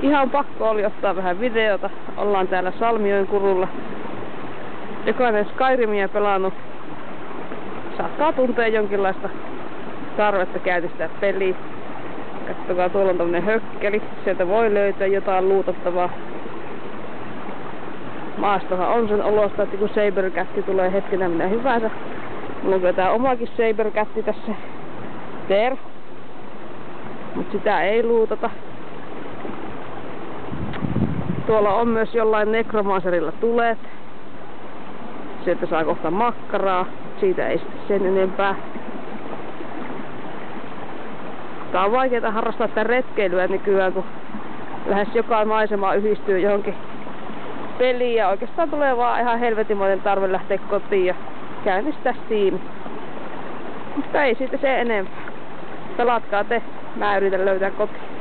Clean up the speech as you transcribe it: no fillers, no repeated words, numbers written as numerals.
Ihan pakko oli ottaa vähän videota. Ollaan täällä Salmioen kurulla. Jokainen Skyrimia pelannut saattaa tuntea jonkinlaista tarvetta käynnistää peliä. Katsokaa, tuolla on tämmönen hökkeli. Sieltä voi löytää jotain luutattavaa. Maastohan on sen olosta, että kun Sabercatti tulee hetkenä minä hyvänsä. Mulla on kyllä tää omakin Sabercatti tässä. Ter. Mut sitä ei luutata. Tuolla on myös jollain Necromancerilla tuleet. Sieltä saa kohta makkaraa. Siitä ei sitten sen enempää. Tää on vaikeeta harrastaa tätä retkeilyä nykyään, kun lähes joka maisema yhdistyy johonkin peliin. Ja oikeastaan tulee vaan ihan helvetimoinen tarve lähteä kotiin ja käynnistää Steam. Mutta ei siitä se enempää. Pelatkaa te. Mä yritän löytää kotiin.